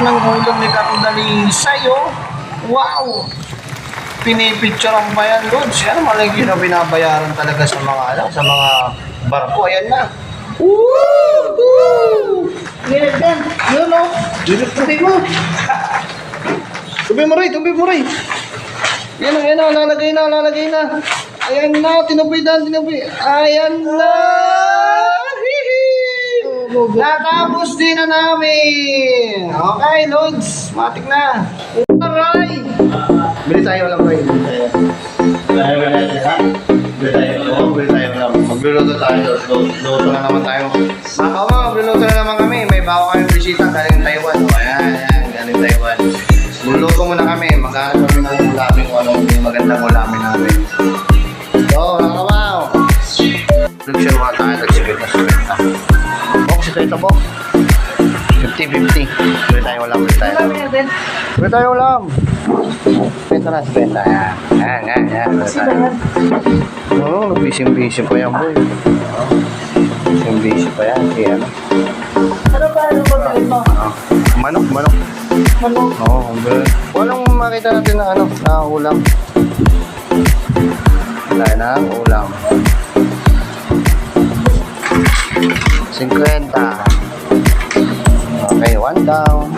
ng ulam ni Kardali sa'yo. Wow! Pinipicturean pa yan, Lods. Yan, malagi na binabayaran talaga sa mga, sa mga barko. Ayan na. Woo! Ganyan yan. Yun o. Tubi mo. Tubi mo rin. Yan na, lalagay na. Ayan na, tinubi. Ayan na. Natapos din na namin. Okay, Lods. Matik na. Aray! Bili tayo lang, Ray. Bili tayo lang. Magluluto tayo. Luto na naman tayo. Magluluto na naman kami. May bago kami bisita galing Taiwan. Ayan, galing Taiwan. Magluluto muna kami. Magkakaroon kami ng ulamin kung anong magandang ulamin namin. So, nakakabaw. Nag-share mga tayo. Nag-sibit na. Si Tito Bo. 50-50. Bili tayo ulam. Benta na si Benta. Ayan. Oo, busy pa yan, boy. Busy pa yan. Ano ba mo? Manok. Oo, walang makita natin na na ulam. Tayo na ang ulam. 50. Okay, 1 down.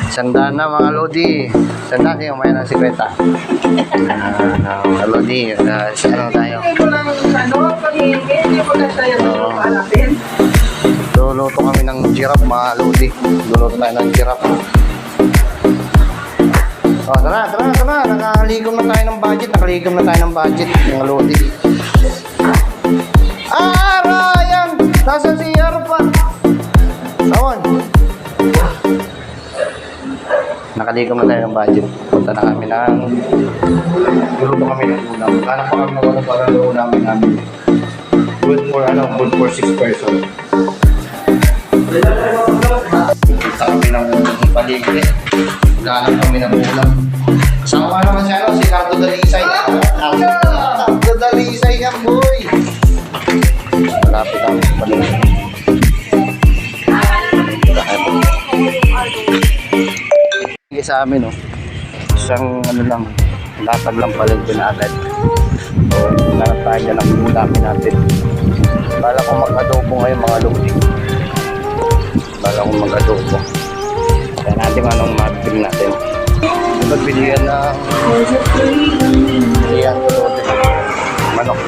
Sandaan na mga Lodi. Sandaan siya, may ng 50. Mga Lodi, ano tayo? Luluto kami ng giraffe, mga Lodi. Luluto tayo ng giraffe. Tara. Nakalikom na tayo ng budget. Mga Lodi. Ryan! Nasa CR pa. Sawan. Nakalikom na tayo ng budget. Punta na kami ng luluto kami ng ulam. Hanap pa kami ng ulam para ulamin namin. Good for 6 person. Punta kami ng paligid. Hanap kami ng ulam. Kasama ka naman siya, si Cardo Dalisay. Cardo Dalisay yan, boy. Malapit ang paligid. Sa amin, isang latag lang palig binagad. So, narap tayo dyan ang ulamin natin. Bala ko mag-adobo ngayon, mga Lodi. Kaya natin anong mabibili natin. Pagbilihan ng manok.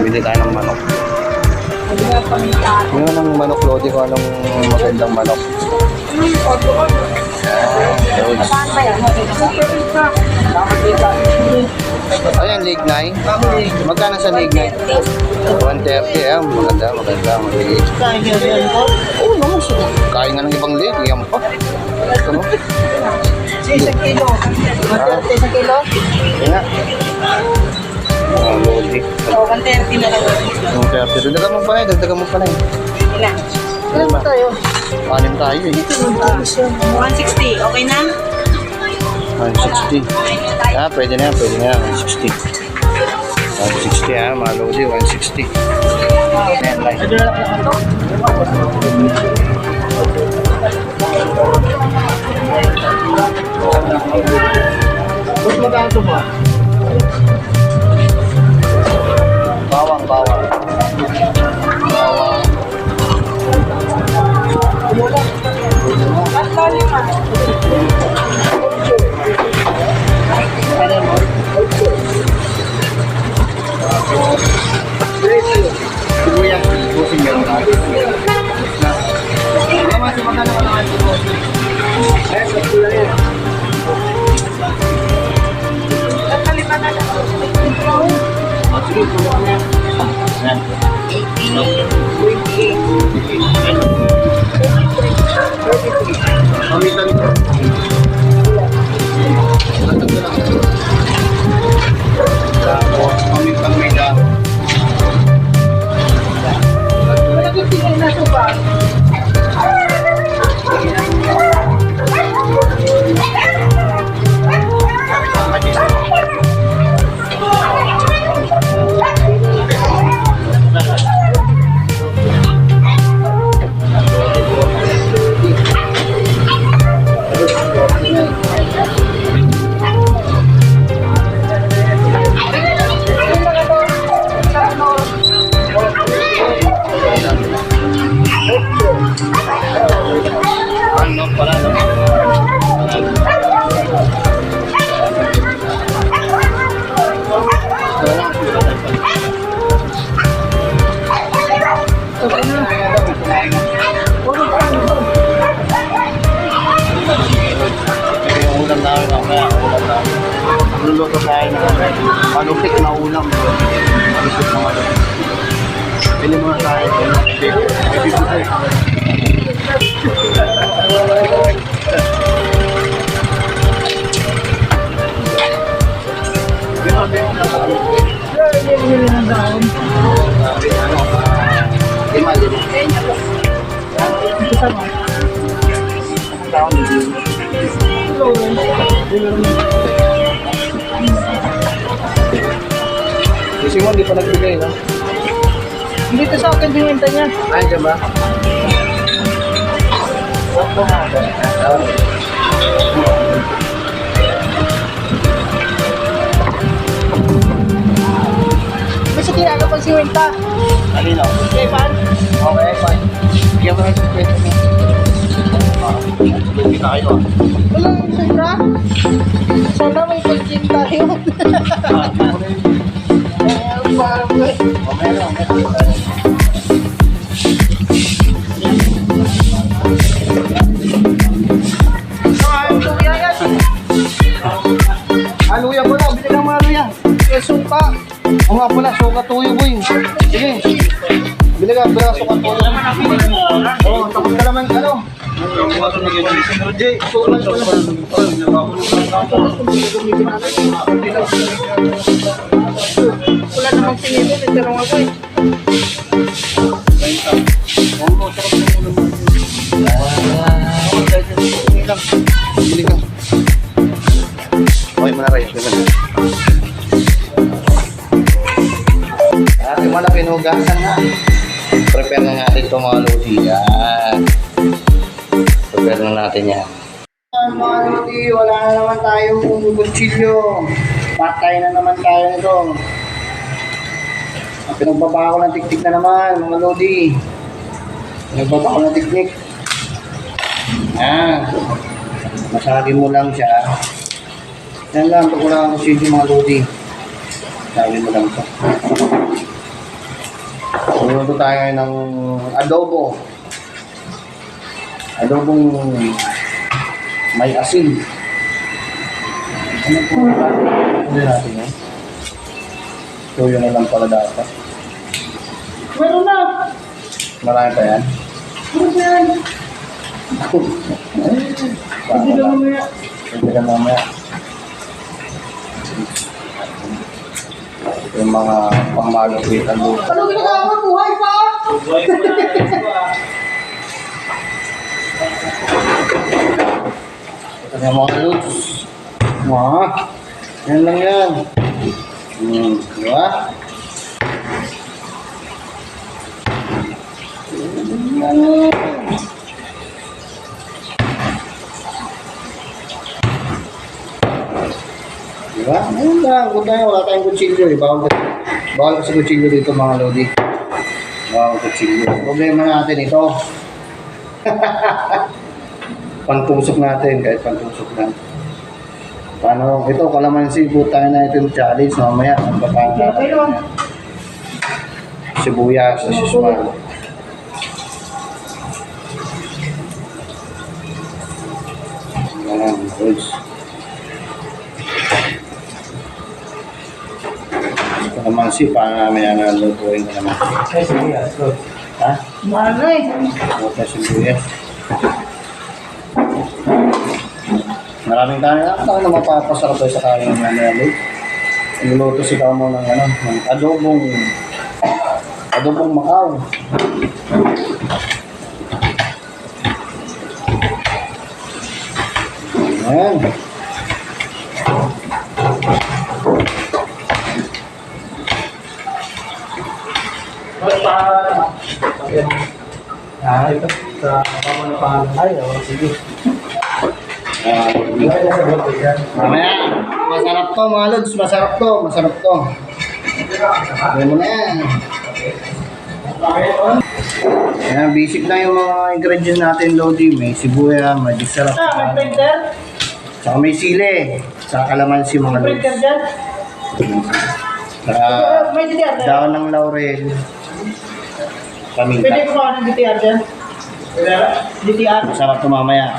Bili tayo ng manok. Ngayon ang manok, Lodi, kung anong magandang manok. Ayan, lignay. Magkano sa lignay? 130. Ayan, maganda. Oo, naman siya. Kain nga ng ibang leg. Yan pa. Ito mo. Isang kilo. 130 kilo? Kaya. Lodi. Oo, 130 na lang. 130. Dagdagan mo pa na. Ilan? Ilan ba tayo? 6 tayo eh. 160, okay na? 160. Pwede na yan. 160. 160 mga Lodi. 160. Ayan, like. Mas magkano ito ba? Bawang. Sibuyas, pusing meron tayo. Magkano naman ito? Ayan, sa pula yan. At kalima na lang. magluluto tayo ng malupit na ulam. Malupit na malupit. Pili muna tayo. Si Simon, di pa nagbigay, no? Dito sa akin binenta niya. Ayun dyan ba? Basta kinaga pag siwenta. Kanino? Okay, pan? Okay, fine. Bigyan mo na yung kwento mo. Hindi na kayo. Wala, sobra. Sana may pag-gym tayo. Parang Aluya ko na, bili ng mga aluya. Suka. O nga pala, suka tuyo boy. Sige. Bili ka suka tuyo. Oo, tapos ka naman ka, no? Jay, suka ko wala namang sinili, nagtarong ako eh. Bili ka. Okay, muna rin. Ating mga pinugasan na. Prepare na natin itong mga lodi. Yan. Prepare na natin yan. Mga lodi, wala na naman tayong kutsilyo. Patay na naman tayo nito. Pinagbaba ko ng tiktik na naman, mga lodi. Pinagbaba ko ng tiktik. Yan. Masagi mo lang siya. Yan lang, pag wala kang kutsilyo mga lodi. Masagi mo lang siya. Pumunto tayo ng adobo. Adobong may asin. Ano po natin yan? So yun na lang pala dapat. Meron na. Marami pa yan? Meron na yan. Hindi lang mamaya. Hindi lang mamaya. Yung mga pangmalupit ang lupa. Ano ginagawa mo? Buhay pa? Ito na yung mga luts. Wah, yan lang yan. Di ba? Diba? Ayun lang. Kung tayo, wala tayong kutsilyo eh. Bawal kasi kutsilyo dito mga lodi. Bawal kutsilyo. Problema natin ito. Pantusok natin, kahit pantusok lang. Paano? Ito, kalamansi po tayo na itong challenge. Mamaya, ang papang Okay lang. sibuyas sa siswal. Yan, goods. Kalamansi, paano namin yan nalutuin ka naman? Ay, sibuyas. Good. Ha? Mahal na eh. Huwag na sibuyas. Maraming tayo na mapapasarap tayo sa kanin ng nanalo. Niluluto si Kamo ng adobong Macau. Ayan. Ito. Sa pamanapahan. Ay, sige. Mamaya, masarap to mga lods, masarap to. Ayan mo na yan. Ayan, basic na yung mga ingredients natin, Lodi. May sibuya, may sarap. May printer? Saka may sili. Saka kalamansi mga lods. Printer dyan? Saka May DTR dyan? daon ng laurel. Pwede Paminta. ko ba ng DTR dyan? DTR? Masarap to mamaya.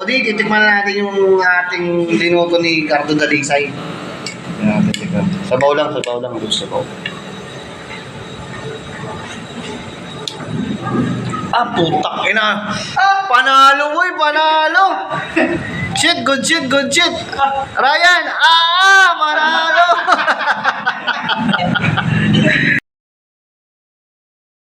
Di, titikman na natin yung ating linuto ni Cardo Dalisay. Yan natin tikman. Sabaw lang. Sabaw. Ah, putak ina. Panalo boy, panalo. Good shit. Ryan,